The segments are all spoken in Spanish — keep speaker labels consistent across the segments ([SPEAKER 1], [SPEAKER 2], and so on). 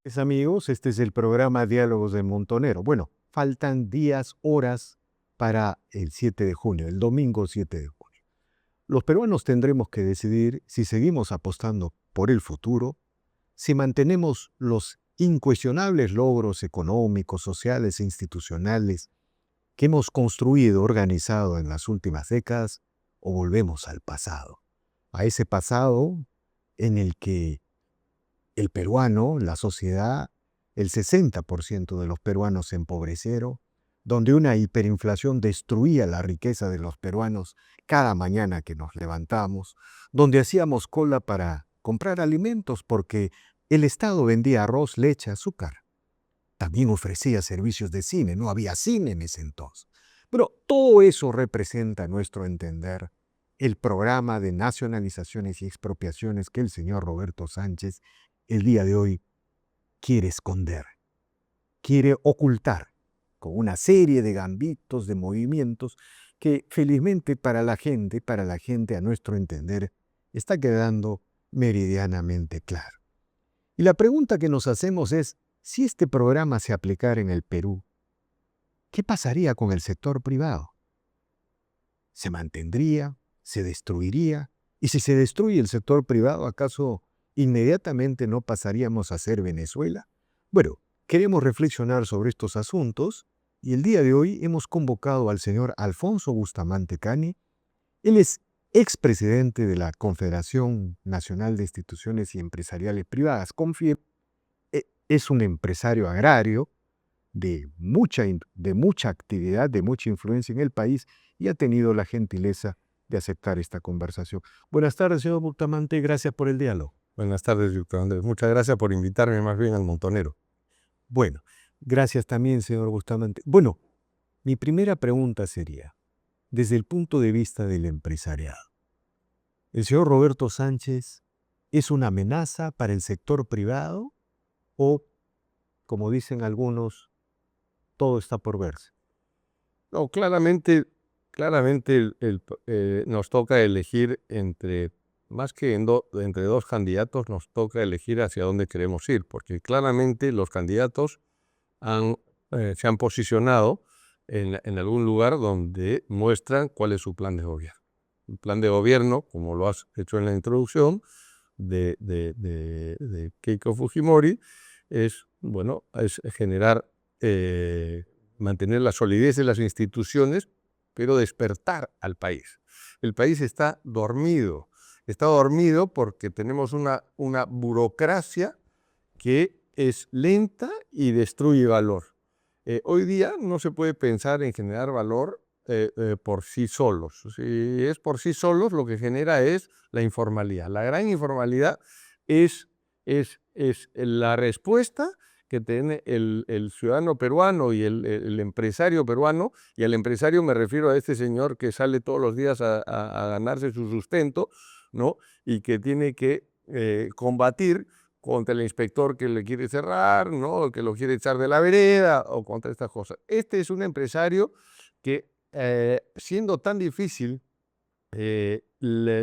[SPEAKER 1] Amigos, este es el programa Diálogos de Montonero. Bueno, faltan días, horas para el 7 de junio, el domingo 7 de junio. Los peruanos tendremos que decidir si seguimos apostando por el futuro, si mantenemos los incuestionables logros económicos, sociales e institucionales que hemos construido, organizado en las últimas décadas, o volvemos al pasado. A ese pasado en el que el peruano, la sociedad, el 60% de los peruanos se empobrecieron, donde una hiperinflación destruía la riqueza de los peruanos cada mañana que nos levantamos, donde hacíamos cola para comprar alimentos porque el Estado vendía arroz, leche, azúcar. También ofrecía servicios de cine, no había cine en ese entonces. Pero todo eso representa, a nuestro entender, el programa de nacionalizaciones y expropiaciones que el señor Roberto Sánchez el día de hoy quiere esconder, quiere ocultar con una serie de gambitos, de movimientos que felizmente para la gente a nuestro entender, está quedando meridianamente claro. Y la pregunta que nos hacemos es, si este programa se aplicara en el Perú, ¿qué pasaría con el sector privado? ¿Se mantendría? ¿Se destruiría? Y si se destruye el sector privado, ¿acaso inmediatamente no pasaríamos a ser Venezuela? Bueno, queremos reflexionar sobre estos asuntos y el día de hoy hemos convocado al señor Alfonso Bustamante Cani. Él es expresidente de la Confederación Nacional de Instituciones y Empresariales Privadas, CONFIEP. Es un empresario agrario de mucha actividad, de mucha influencia en el país y ha tenido la gentileza de aceptar esta conversación. Buenas tardes, señor Bustamante, gracias por el diálogo.
[SPEAKER 2] Buenas tardes, doctor Andrés. Muchas gracias por invitarme más bien al Montonero.
[SPEAKER 1] Bueno, gracias también, señor Bustamante. Bueno, mi primera pregunta sería, desde el punto de vista del empresariado, ¿el señor Roberto Sánchez es una amenaza para el sector privado o, como dicen algunos, todo está por verse?
[SPEAKER 2] No, claramente nos toca elegir más que entre dos candidatos, nos toca elegir hacia dónde queremos ir, porque claramente los candidatos se han posicionado en algún lugar donde muestran cuál es su plan de gobierno. Un plan de gobierno, como lo has hecho en la introducción, de Keiko Fujimori, es generar, mantener la solidez de las instituciones, pero despertar al país. El país está dormido porque tenemos una burocracia que es lenta y destruye valor. Hoy día no se puede pensar en generar valor por sí solos. Si es por sí solos, lo que genera es la informalidad. La gran informalidad es la respuesta que tiene el ciudadano peruano y el empresario peruano, y al empresario me refiero a este señor que sale todos los días a ganarse su sustento, ¿no? Y que tiene que combatir contra el inspector que le quiere cerrar, ¿no? Que lo quiere echar de la vereda o contra estas cosas. Este es un empresario que, siendo tan difícil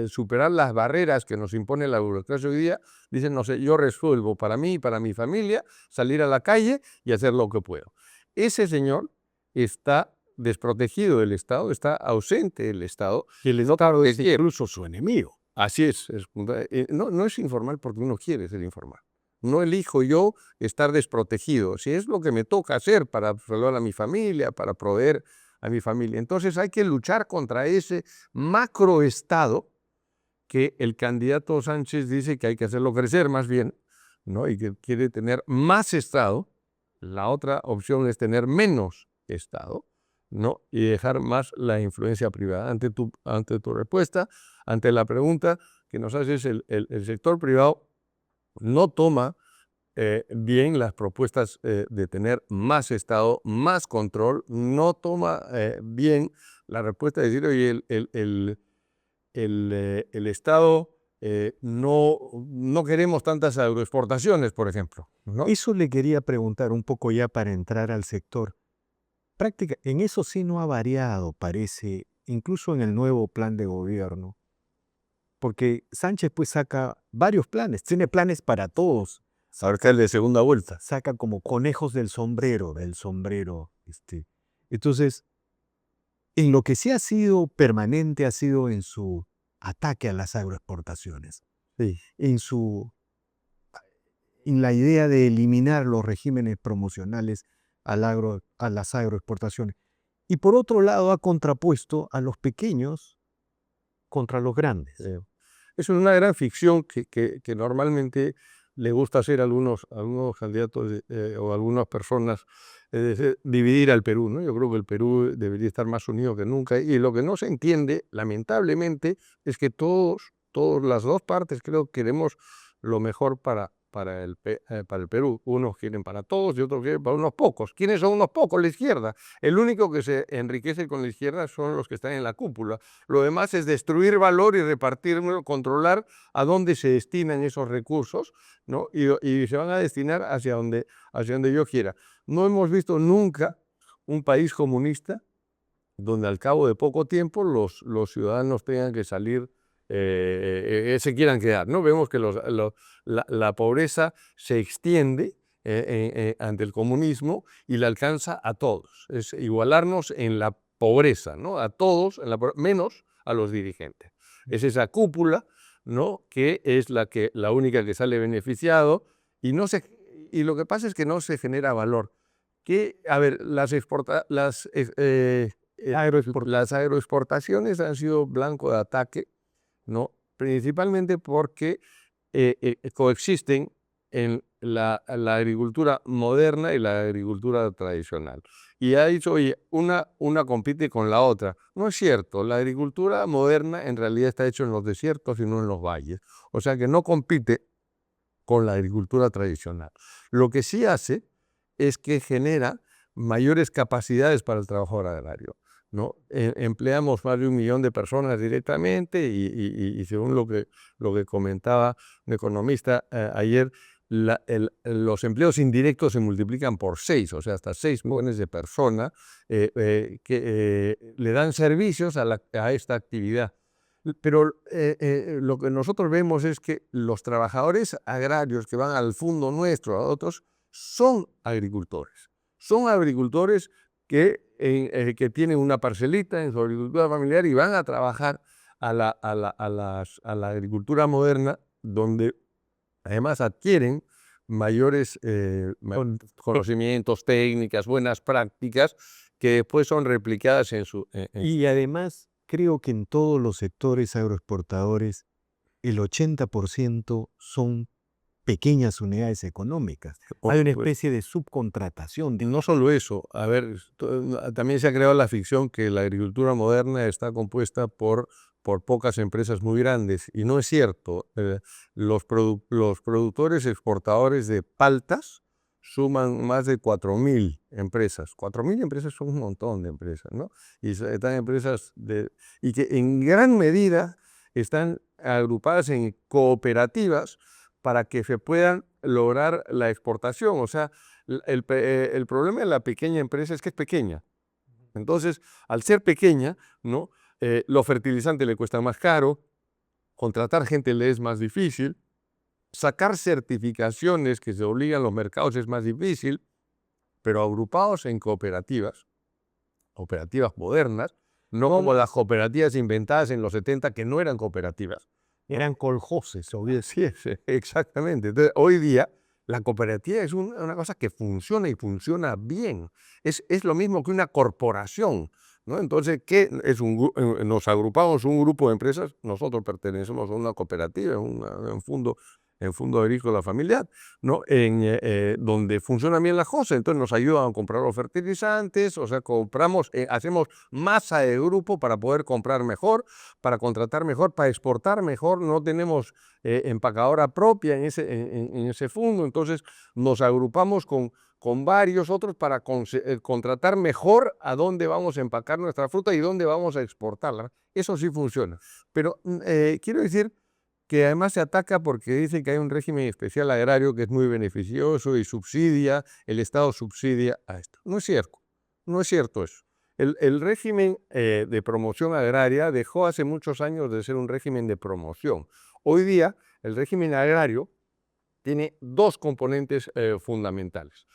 [SPEAKER 2] superar las barreras que nos impone la burocracia hoy día, dicen, no sé, yo resuelvo para mí y para mi familia salir a la calle y hacer lo que puedo. Ese señor está desprotegido del Estado, está ausente del Estado.
[SPEAKER 1] Y el Estado es incluso su enemigo.
[SPEAKER 2] Así es. No es informal porque uno quiere ser informal. No elijo yo estar desprotegido. Si es lo que me toca hacer para salvar a mi familia, para proveer a mi familia. Entonces hay que luchar contra ese macroestado que el candidato Sánchez dice que hay que hacerlo crecer más bien, ¿no? Y que quiere tener más Estado. La otra opción es tener menos Estado, ¿no? Y dejar más la influencia privada. Ante tu respuesta, ante la pregunta que nos haces, el sector privado no toma bien las propuestas de tener más Estado, más control, no toma bien la respuesta de decir, oye, el Estado no queremos tantas agroexportaciones, por ejemplo, ¿no?
[SPEAKER 1] Eso le quería preguntar un poco ya para entrar al sector. En eso sí no ha variado, parece, incluso en el nuevo plan de gobierno, porque Sánchez pues saca varios planes, tiene planes para todos,
[SPEAKER 2] alcalde de segunda vuelta.
[SPEAKER 1] saca como conejos del sombrero, Entonces, en lo que sí ha sido permanente ha sido en su ataque a las agroexportaciones,
[SPEAKER 2] Sí.
[SPEAKER 1] en la idea de eliminar los regímenes promocionales a las agroexportaciones. Y por otro lado ha contrapuesto a los pequeños contra los grandes.
[SPEAKER 2] Es una gran ficción que normalmente le gusta hacer a algunos candidatos o algunas personas, dividir al Perú, ¿no? Yo creo que el Perú debería estar más unido que nunca, y lo que no se entiende, lamentablemente, es que todas las dos partes creo que queremos lo mejor para el Perú. Unos quieren para todos y otros quieren para unos pocos. ¿Quiénes son unos pocos? La izquierda. El único que se enriquece con la izquierda son los que están en la cúpula. Lo demás es destruir valor y repartirlo, controlar a dónde se destinan esos recursos, ¿no? Y se van a destinar hacia donde yo quiera. No hemos visto nunca un país comunista donde al cabo de poco tiempo los ciudadanos tengan que salir, se quieran quedar, ¿no? Vemos que la pobreza se extiende ante el comunismo y le alcanza a todos. Es igualarnos en la pobreza, ¿no? A todos, menos a los dirigentes. Es esa cúpula, ¿no? Que es la única que sale beneficiado, y lo que pasa es que no se genera valor. A ver, las agroexportaciones han sido blanco de ataque, ¿no? Principalmente porque coexisten en la agricultura moderna y la agricultura tradicional. Y ha dicho, oye, una compite con la otra. No es cierto, la agricultura moderna en realidad está hecha en los desiertos y no en los valles. O sea que no compite con la agricultura tradicional. Lo que sí hace es que genera mayores capacidades para el trabajador agrario, ¿no? Empleamos más de 1 millón de personas directamente y según lo que comentaba un economista ayer, los empleos indirectos se multiplican por 6, o sea, hasta 6 millones de personas que le dan servicios a esta actividad. Pero lo que nosotros vemos es que los trabajadores agrarios que van al fondo nuestro, a otros, son agricultores. Son agricultores que tienen una parcelita en su agricultura familiar y van a trabajar a la agricultura moderna, donde además adquieren mayores conocimientos, técnicas, buenas prácticas, que después son replicadas en su...
[SPEAKER 1] Y además, creo que en todos los sectores agroexportadores, el 80% son pequeñas unidades económicas. Hay una especie de subcontratación.
[SPEAKER 2] No solo eso, a ver, también se ha creado la ficción que la agricultura moderna está compuesta por pocas empresas muy grandes, y no es cierto. Los productores exportadores de paltas suman más de 4.000 empresas. 4.000 empresas son un montón de empresas, ¿no? Y están empresas y que en gran medida están agrupadas en cooperativas para que se puedan lograr la exportación. O sea, el problema de la pequeña empresa es que es pequeña. Entonces, al ser pequeña, ¿no? Los fertilizantes le cuestan más caro, contratar gente le es más difícil, sacar certificaciones que se obligan a los mercados es más difícil, pero agrupados en cooperativas modernas, no como las cooperativas inventadas en los 70 que no eran cooperativas.
[SPEAKER 1] Eran coljoses,
[SPEAKER 2] Sí, exactamente. Entonces, hoy día la cooperativa es una cosa que funciona y funciona bien. Es lo mismo que una corporación, ¿no? Entonces, nos agrupamos un grupo de empresas, nosotros pertenecemos a una cooperativa, un fondo agrícola familiar, ¿no? Donde funcionan bien las cosas. Entonces nos ayudan a comprar los fertilizantes, o sea, hacemos masa de grupo para poder comprar mejor, para contratar mejor, para exportar mejor. No tenemos empacadora propia en ese fondo, entonces nos agrupamos con varios otros para contratar mejor a dónde vamos a empacar nuestra fruta y dónde vamos a exportarla. Eso sí funciona. Pero quiero decir que además se ataca porque dice que hay un régimen especial agrario que es muy beneficioso y el Estado subsidia a esto. No es cierto, no es cierto eso. El régimen de promoción agraria dejó hace muchos años de ser un régimen de promoción. Hoy día, el régimen agrario tiene dos componentes fundamentales.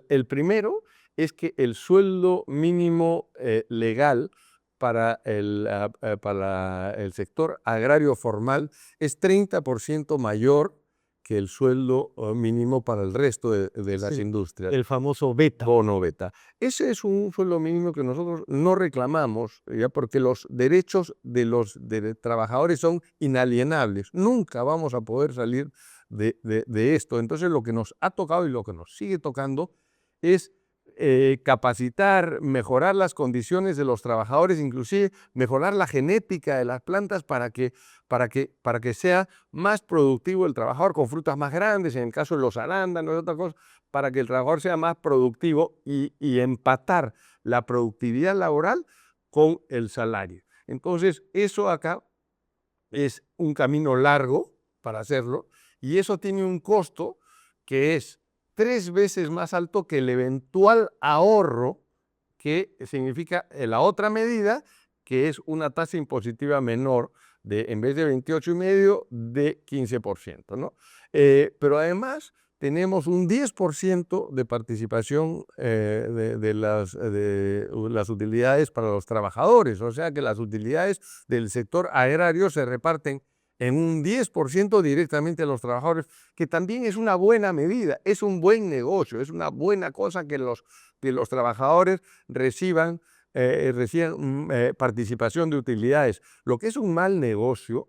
[SPEAKER 2] El primero es que el sueldo mínimo legal para el sector agrario formal es 30% mayor que el sueldo mínimo para el resto de las
[SPEAKER 1] Sí,
[SPEAKER 2] industrias.
[SPEAKER 1] el famoso beta.
[SPEAKER 2] Bono beta. Ese es un sueldo mínimo que nosotros no reclamamos, ya porque los derechos de los trabajadores son inalienables. Nunca vamos a poder salir de esto. Entonces, lo que nos ha tocado y lo que nos sigue tocando es capacitar, mejorar las condiciones de los trabajadores, inclusive mejorar la genética de las plantas para que sea más productivo el trabajador, con frutas más grandes, en el caso de los arándanos y otra cosa, para que el trabajador sea más productivo y empatar la productividad laboral con el salario. Entonces, eso acá es un camino largo para hacerlo y eso tiene un costo que es 3 veces más alto que el eventual ahorro que significa la otra medida, que es una tasa impositiva menor de, en vez de 28,5, de 15%, ¿no? Pero además tenemos un 10% de participación de las utilidades para los trabajadores, o sea que las utilidades del sector agrario se reparten en un 10% directamente a los trabajadores, que también es una buena medida, es un buen negocio, es una buena cosa que los trabajadores reciban participación de utilidades. Lo que es un mal negocio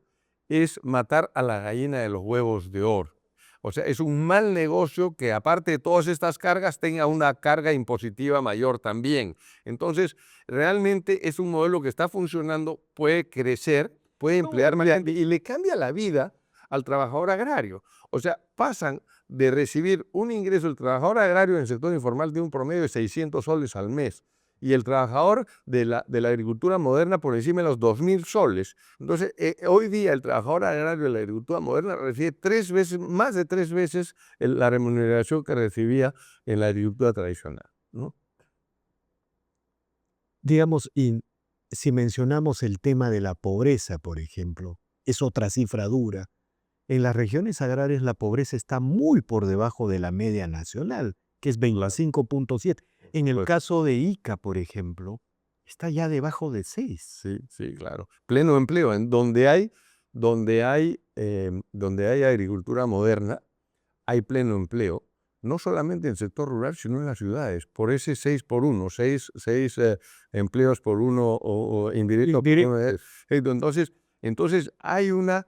[SPEAKER 2] es matar a la gallina de los huevos de oro. O sea, es un mal negocio que aparte de todas estas cargas tenga una carga impositiva mayor también. Entonces, realmente es un modelo que está funcionando, puede crecer, puede emplear más gente y le cambia la vida al trabajador agrario. O sea, pasan de recibir un ingreso del trabajador agrario en el sector informal de un promedio de 600 soles al mes y el trabajador de la agricultura moderna por encima de los 2.000 soles. Entonces, hoy día el trabajador agrario de la agricultura moderna recibe más de 3 veces la remuneración que recibía en la agricultura tradicional, ¿no?
[SPEAKER 1] Digamos, y si mencionamos el tema de la pobreza, por ejemplo, es otra cifra dura. En las regiones agrarias la pobreza está muy por debajo de la media nacional, que es 25,7. En el
[SPEAKER 2] Pues,
[SPEAKER 1] caso de Ica, por ejemplo, está ya debajo de 6.
[SPEAKER 2] sí, sí, claro. Pleno empleo, en donde hay agricultura moderna, hay pleno empleo, no solamente en el sector rural, sino en las ciudades, por ese 6 por 1, 6 empleos por uno o indirecto por uno. Entonces hay una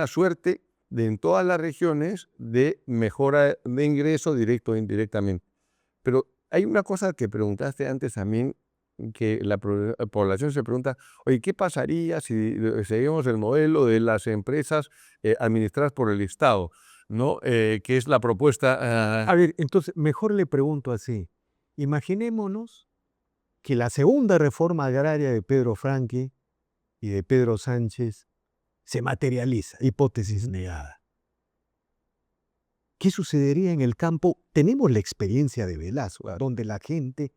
[SPEAKER 2] suerte en todas las regiones de mejora de ingreso directo e indirectamente. Pero hay una cosa que preguntaste antes también, que la población se pregunta, oye, ¿qué pasaría si seguimos el modelo de las empresas administradas por el Estado? ¿No? Que es la propuesta.
[SPEAKER 1] A ver, entonces, mejor le pregunto así. Imaginémonos que la segunda reforma agraria de Pedro Franque y de Pedro Sánchez se materializa, hipótesis negada. ¿Qué sucedería en el campo? Tenemos la experiencia de Velasco, donde la gente,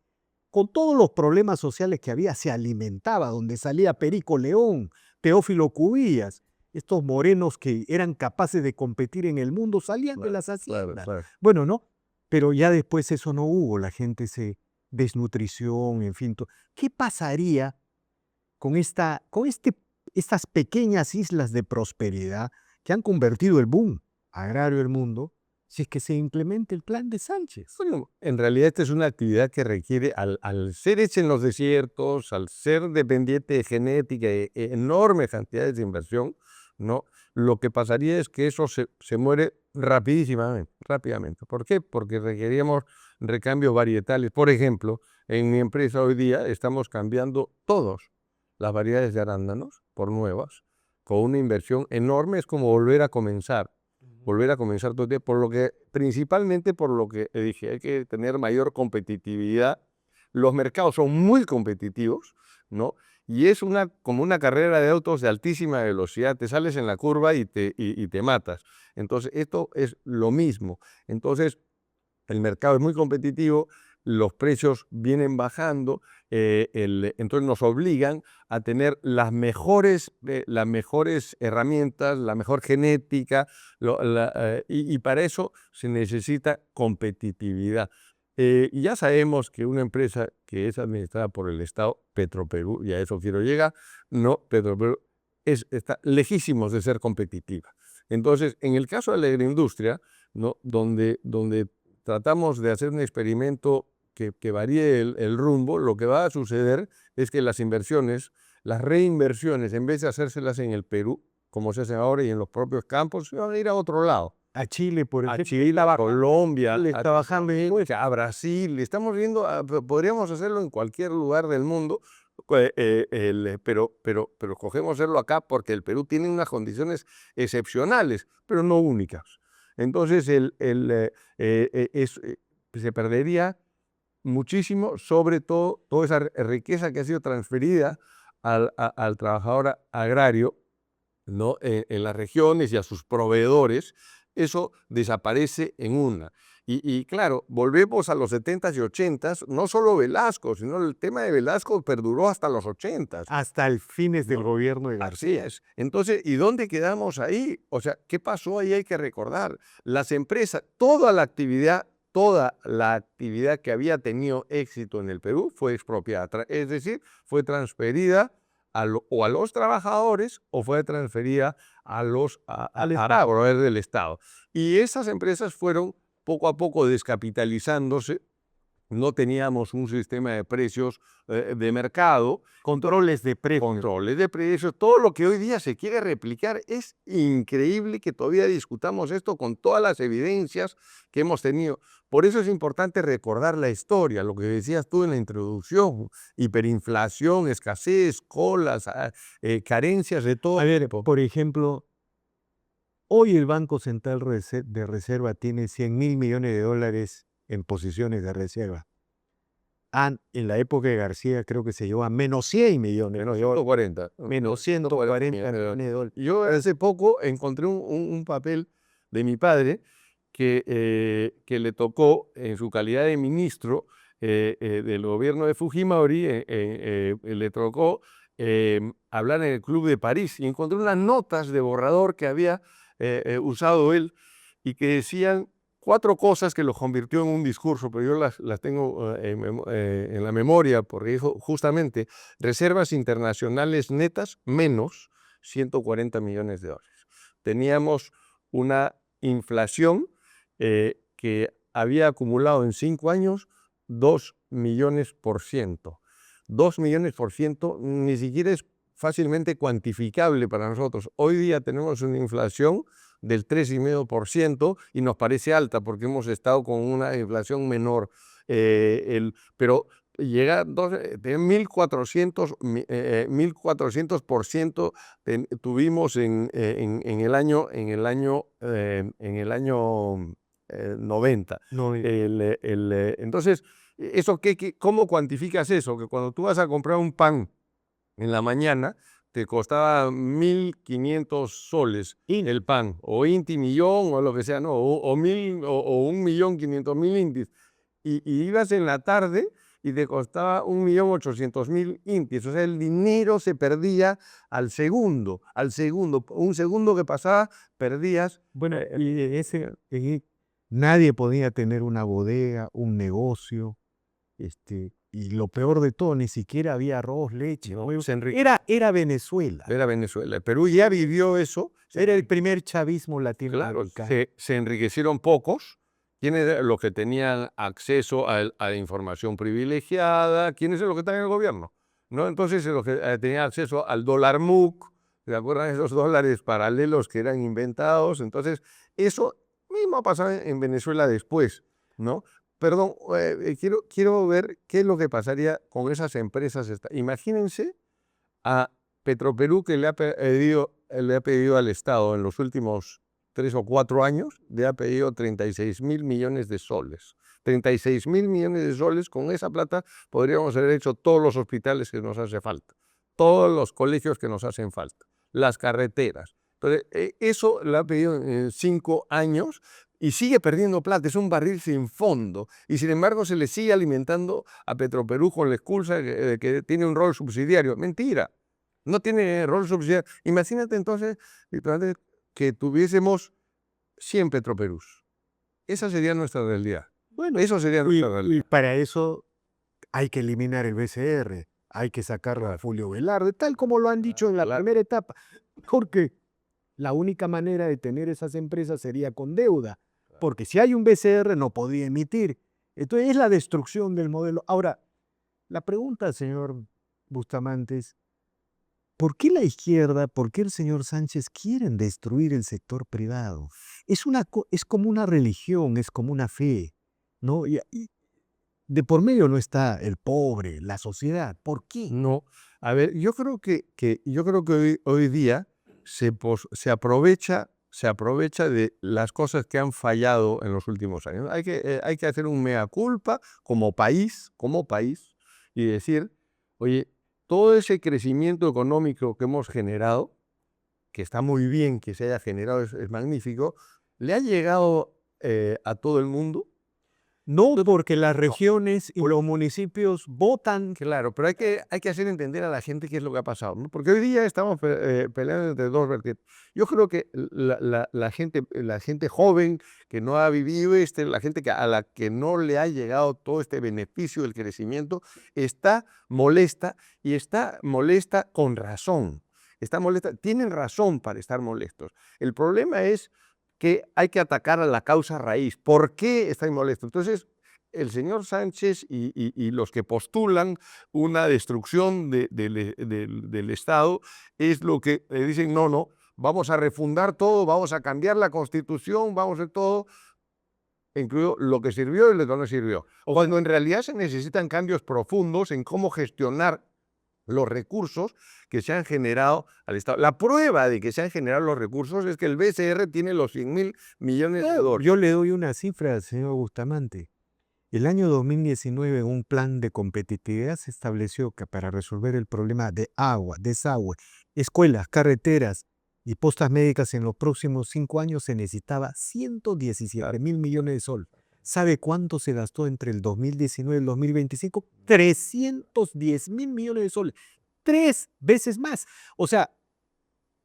[SPEAKER 1] con todos los problemas sociales que había, se alimentaba, donde salía Perico León, Teófilo Cubillas, estos morenos que eran capaces de competir en el mundo, salían de las haciendas.
[SPEAKER 2] Claro.
[SPEAKER 1] Bueno, ¿no? Pero ya después eso no hubo, la gente se desnutrición, en fin. ¿Qué pasaría con estas pequeñas islas de prosperidad que han convertido el boom agrario del mundo si es que se implementa el plan de Sánchez?
[SPEAKER 2] Bueno, en realidad esta es una actividad que requiere, al ser hecha en los desiertos, al ser dependiente de genética y enormes cantidades de inversión, ¿no? Lo que pasaría es que eso se muere rápidamente. ¿Por qué? Porque requeríamos recambios varietales. Por ejemplo, en mi empresa hoy día estamos cambiando todas las variedades de arándanos por nuevas, con una inversión enorme, es como volver a comenzar todo el tiempo, principalmente por lo que dije, hay que tener mayor competitividad. Los mercados son muy competitivos, ¿no? Y es como una carrera de autos de altísima velocidad, te sales en la curva y te matas. Entonces, esto es lo mismo. Entonces, el mercado es muy competitivo, los precios vienen bajando Entonces nos obligan a tener las mejores herramientas, la mejor genética, y para eso se necesita competitividad. Y ya sabemos que una empresa que es administrada por el Estado, Petroperú, y a eso quiero llegar, no, Petroperú está lejísimos de ser competitiva. Entonces, en el caso de la agroindustria, ¿no? donde tratamos de hacer un experimento que varíe el rumbo, lo que va a suceder es que las inversiones, las reinversiones, en vez de hacérselas en el Perú, como se hacen ahora y en los propios campos, se van a ir a otro lado.
[SPEAKER 1] A Chile, por ejemplo.
[SPEAKER 2] A Chile, a Colombia,
[SPEAKER 1] Está bajando
[SPEAKER 2] a Brasil. Estamos viendo, podríamos hacerlo en cualquier lugar del mundo, pero cogemos hacerlo acá porque el Perú tiene unas condiciones excepcionales, pero no únicas. Entonces, se perdería muchísimo, sobre todo, toda esa riqueza que ha sido transferida al trabajador agrario, ¿no? En las regiones y a sus proveedores. Eso desaparece en una. Y claro, volvemos a los 70s y 80s, no solo Velasco, sino el tema de Velasco perduró hasta los 80s.
[SPEAKER 1] Hasta el fines del gobierno de García.
[SPEAKER 2] Así es. Entonces, ¿y dónde quedamos ahí? O sea, ¿qué pasó ahí? Hay que recordar. Las empresas, toda la actividad que había tenido éxito en el Perú fue expropiada, es decir, fue transferida o a los trabajadores o fue transferida al proveedor del Estado. Y esas empresas fueron poco a poco descapitalizándose. No teníamos un sistema de precios de mercado.
[SPEAKER 1] Controles de precios.
[SPEAKER 2] Controles de precios. Todo lo que hoy día se quiere replicar. Es increíble que todavía discutamos esto con todas las evidencias que hemos tenido. Por eso es importante recordar la historia, lo que decías tú en la introducción. Hiperinflación, escasez, colas, carencias de todo.
[SPEAKER 1] A ver, por ejemplo, hoy el Banco Central de Reserva tiene 100.000 millones de dólares en posiciones de reserva. En la época de García creo que se llevó a menos 100 millones.
[SPEAKER 2] Menos 140.
[SPEAKER 1] Menos 140 millones de dólares.
[SPEAKER 2] Yo hace poco encontré un papel de mi padre que le tocó en su calidad de ministro del gobierno de Fujimori, le tocó hablar en el Club de París y encontré unas notas de borrador que había usado él y que decían 4 cosas que lo convirtió en un discurso, pero yo las tengo en la memoria, porque dijo justamente reservas internacionales netas menos 140 millones de dólares. Teníamos una inflación que había acumulado en 5 años 2 millones%. 2 millones% ni siquiera es fácilmente cuantificable para nosotros. Hoy día tenemos una inflación del 3,5% y nos parece alta porque hemos estado con una inflación menor. Pero llega a 1.400% tuvimos en el año 90. Entonces, ¿cómo cuantificas eso? Que cuando tú vas a comprar un pan en la mañana, te costaba 1.500 soles el pan, o inti millón, o lo que sea, no, o 1.500.000 intis. Y ibas en la tarde y te costaba 1.800.000 intis. O sea, el dinero se perdía al segundo. Un segundo que pasaba, perdías.
[SPEAKER 1] Bueno, nadie podía tener una bodega, un negocio, y lo peor de todo, ni siquiera había arroz, leche.
[SPEAKER 2] No,
[SPEAKER 1] era Venezuela.
[SPEAKER 2] Era Venezuela. Perú ya vivió eso.
[SPEAKER 1] Era el primer chavismo latinoamericano.
[SPEAKER 2] Claro, se enriquecieron pocos. ¿Quiénes los que tenían acceso a información privilegiada? ¿Quiénes son los que están en el gobierno? ¿No? Entonces, los que tenían acceso al dólar MUC, ¿se acuerdan de esos dólares paralelos que eran inventados? Entonces, eso mismo pasaba en Venezuela después, ¿no? Perdón, quiero ver qué es lo que pasaría con esas empresas. Imagínense a Petroperú que le ha pedido al Estado en los últimos 3 o 4 años, le ha pedido 36.000 millones de soles. 36.000 millones de soles, con esa plata podríamos haber hecho todos los hospitales que nos hace falta, todos los colegios que nos hacen falta, las carreteras. Entonces, eso le ha pedido en 5 años y sigue perdiendo plata, es un barril sin fondo, y sin embargo se le sigue alimentando a Petroperú con la excusa que tiene un rol subsidiario. Mentira, no tiene rol subsidiario. Imagínate entonces que tuviésemos 100 Petroperús. Esa sería nuestra realidad.
[SPEAKER 1] Bueno,
[SPEAKER 2] Eso sería nuestra
[SPEAKER 1] y
[SPEAKER 2] realidad.
[SPEAKER 1] para eso hay que eliminar el BCR, hay que sacarlo a Julio Velarde, tal como lo han dicho en la
[SPEAKER 2] Claro.
[SPEAKER 1] primera etapa, porque la única manera de tener esas empresas sería con deuda, porque si hay un BCR no podía emitir. Entonces es la destrucción del modelo. Ahora, la pregunta, señor Bustamante, es, ¿por qué la izquierda, por qué el señor Sánchez quieren destruir el sector privado? Es como una religión, es como una fe, ¿no? Y de por medio no está el pobre, la sociedad. ¿Por qué?
[SPEAKER 2] No, a ver, yo creo que hoy día se aprovecha de las cosas que han fallado en los últimos años. Hay que hacer un mea culpa como país, y decir, oye, todo ese crecimiento económico que hemos generado, que está muy bien que se haya generado, es magnífico, ¿le ha llegado a todo el mundo?
[SPEAKER 1] No, porque las regiones y los municipios votan.
[SPEAKER 2] Claro, pero hay que hacer entender a la gente qué es lo que ha pasado, ¿no? Porque hoy día estamos peleando entre dos vertientes. Yo creo que la gente joven que no ha vivido la gente a la que no le ha llegado todo este beneficio del crecimiento, está molesta, y está molesta con razón. Está molesta, tienen razón para estar molestos. El problema es que hay que atacar a la causa raíz. ¿Por qué están molestos? Entonces, el señor Sánchez y los que postulan una destrucción del Estado es lo que le dicen, no, vamos a refundar todo, vamos a cambiar la Constitución, vamos a hacer todo, incluido lo que sirvió y lo que no sirvió. Cuando en realidad se necesitan cambios profundos en cómo gestionar los recursos que se han generado al Estado. La prueba de que se han generado los recursos es que el BCR tiene los 100.000 millones de dólares.
[SPEAKER 1] Yo le doy una cifra, señor Bustamante. El año 2019, un plan de competitividad se estableció que para resolver el problema de agua, desagüe, escuelas, carreteras y postas médicas en los próximos 5 años se necesitaba 117.000 millones de soles. ¿Sabe cuánto se gastó entre el 2019 y el 2025? 310.000 millones de soles. 3 veces más. O sea,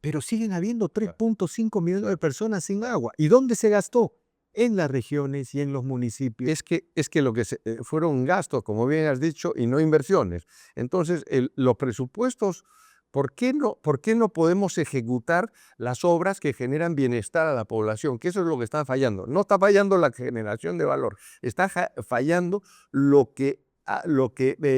[SPEAKER 1] pero siguen habiendo 3.5 millones de personas sin agua. ¿Y dónde se gastó? En las regiones y en los municipios.
[SPEAKER 2] Es que lo que fueron gastos, como bien has dicho, y no inversiones. Entonces, los presupuestos, ¿por qué no podemos ejecutar las obras que generan bienestar a la población? Que eso es lo que está fallando. No está fallando la generación de valor, está fallando lo que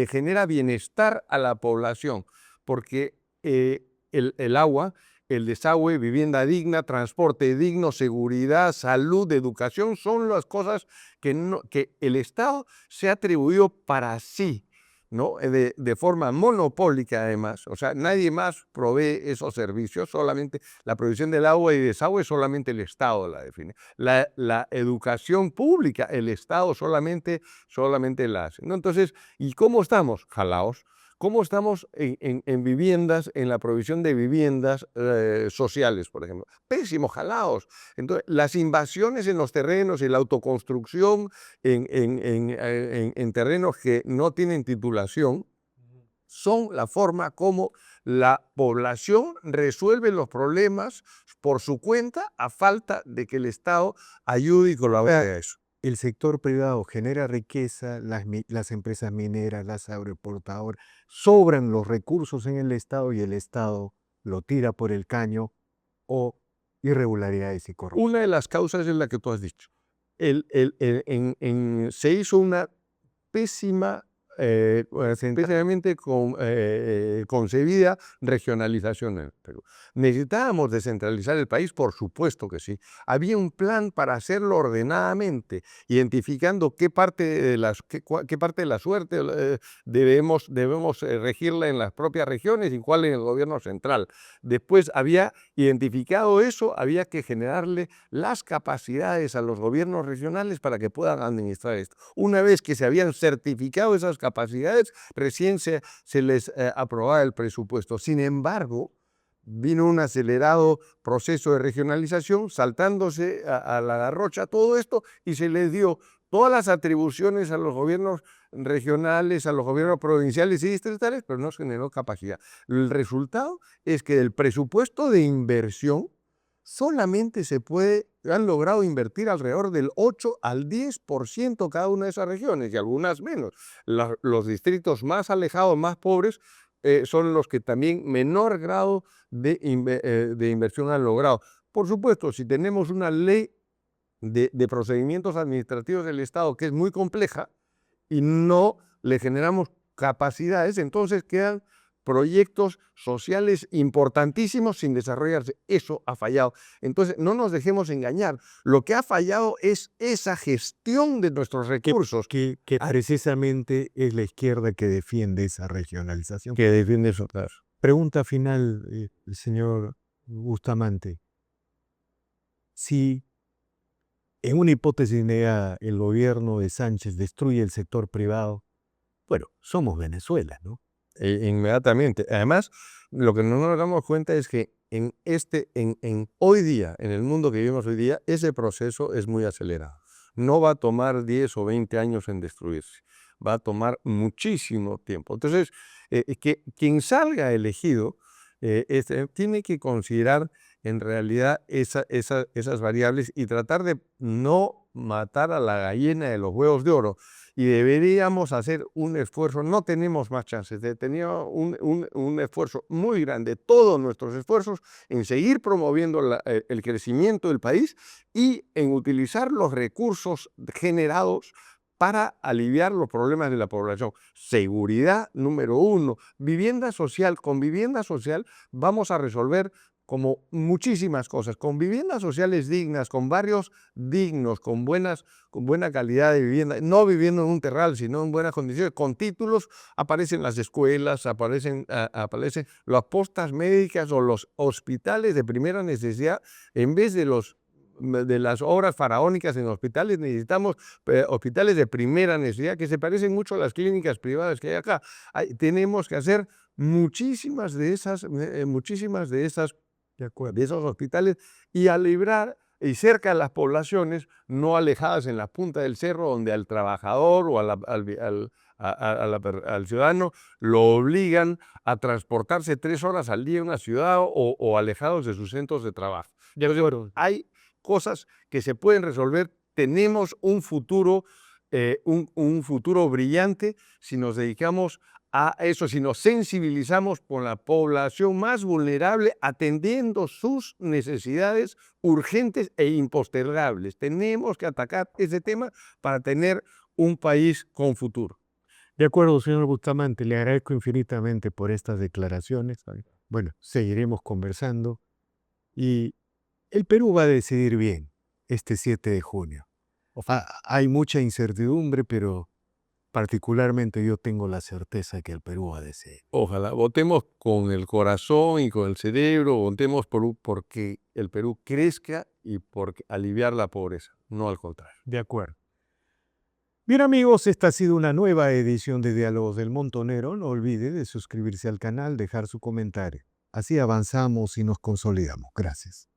[SPEAKER 2] genera bienestar a la población, porque el agua, el desagüe, vivienda digna, transporte digno, seguridad, salud, educación, son las cosas que el Estado se ha atribuido para sí, ¿no? De forma monopólica además. O sea, nadie más provee esos servicios, solamente la provisión del agua y desagüe solamente el Estado la define. La educación pública, el Estado solamente la hace, ¿no? Entonces, ¿y cómo estamos? Jalaos. ¿Cómo estamos en viviendas, en la provisión de viviendas sociales, por ejemplo? Pésimos, jalaos. Entonces, las invasiones en los terrenos y la autoconstrucción en terrenos que no tienen titulación son la forma como la población resuelve los problemas por su cuenta a falta de que el Estado ayude y colabore a eso.
[SPEAKER 1] El sector privado genera riqueza, las empresas mineras, las agroexportadoras, sobran los recursos en el Estado y el Estado lo tira por el caño o irregularidades y corrupción.
[SPEAKER 2] Una de las causas es la que tú has dicho. Se hizo una pésima, especialmente concebida regionalización en el Perú. ¿Necesitábamos descentralizar el país? Por supuesto que sí. Había un plan para hacerlo ordenadamente, identificando qué parte de la suerte debemos regirla en las propias regiones y cuál en el gobierno central. Después había identificado eso, había que generarle las capacidades a los gobiernos regionales para que puedan administrar esto. Una vez que se habían certificado esas capacidades, recién se les aprobaba el presupuesto. Sin embargo, vino un acelerado proceso de regionalización, saltándose a la garrocha todo esto, y se les dio todas las atribuciones a los gobiernos regionales, a los gobiernos provinciales y distritales, pero no se generó capacidad. El resultado es que del presupuesto de inversión solamente han logrado invertir alrededor del 8 al 10% cada una de esas regiones, y algunas menos. Los distritos más alejados, más pobres, son los que también menor grado de inversión han logrado. Por supuesto, si tenemos una ley de procedimientos administrativos del Estado que es muy compleja y no le generamos capacidades, entonces quedan proyectos sociales importantísimos sin desarrollarse. Eso ha fallado. Entonces, no nos dejemos engañar. Lo que ha fallado es esa gestión de nuestros recursos.
[SPEAKER 1] Que precisamente es la izquierda que defiende esa regionalización.
[SPEAKER 2] Que defiende eso, claro.
[SPEAKER 1] Pregunta final, el señor Bustamante. Si en una hipótesis negada el gobierno de Sánchez destruye el sector privado, bueno, somos Venezuela, ¿no?
[SPEAKER 2] Inmediatamente. Además, lo que no nos damos cuenta es que hoy día, en el mundo que vivimos hoy día, ese proceso es muy acelerado. No va a tomar 10 o 20 años en destruirse. Va a tomar muchísimo tiempo. Entonces, quien salga elegido tiene que considerar en realidad esas variables y tratar de no matar a la gallina de los huevos de oro. Y deberíamos hacer un esfuerzo, no tenemos más chances, tener un esfuerzo muy grande, todos nuestros esfuerzos en seguir promoviendo el crecimiento del país y en utilizar los recursos generados para aliviar los problemas de la población. Seguridad, número uno. Vivienda social. Con vivienda social vamos a resolver como muchísimas cosas, con viviendas sociales dignas, con barrios dignos, con buena calidad de vivienda, no viviendo en un terral, sino en buenas condiciones, con títulos, aparecen las escuelas, aparecen las postas médicas o los hospitales de primera necesidad. En vez de las obras faraónicas en hospitales, necesitamos hospitales de primera necesidad que se parecen mucho a las clínicas privadas que hay acá. Tenemos que hacer muchísimas de esas de esos hospitales y a librar y cerca de las poblaciones, no alejadas en la punta del cerro, donde al trabajador o al ciudadano lo obligan a transportarse 3 horas al día en una ciudad o alejados de sus centros de trabajo. Entonces, hay cosas que se pueden resolver. Tenemos un futuro brillante si nos dedicamos a eso, si nos sensibilizamos con la población más vulnerable, atendiendo sus necesidades urgentes e impostergables. Tenemos que atacar ese tema para tener un país con futuro.
[SPEAKER 1] De acuerdo, señor Bustamante, le agradezco infinitamente por estas declaraciones. Bueno, seguiremos conversando y el Perú va a decidir bien este 7 de junio. Hay mucha incertidumbre, pero particularmente yo tengo la certeza que el Perú va a decidir.
[SPEAKER 2] Ojalá, votemos con el corazón y con el cerebro, votemos porque el Perú crezca y por aliviar la pobreza, no al contrario.
[SPEAKER 1] De acuerdo. Bien amigos, esta ha sido una nueva edición de Diálogos del Montonero. No olvide de suscribirse al canal, dejar su comentario. Así avanzamos y nos consolidamos. Gracias.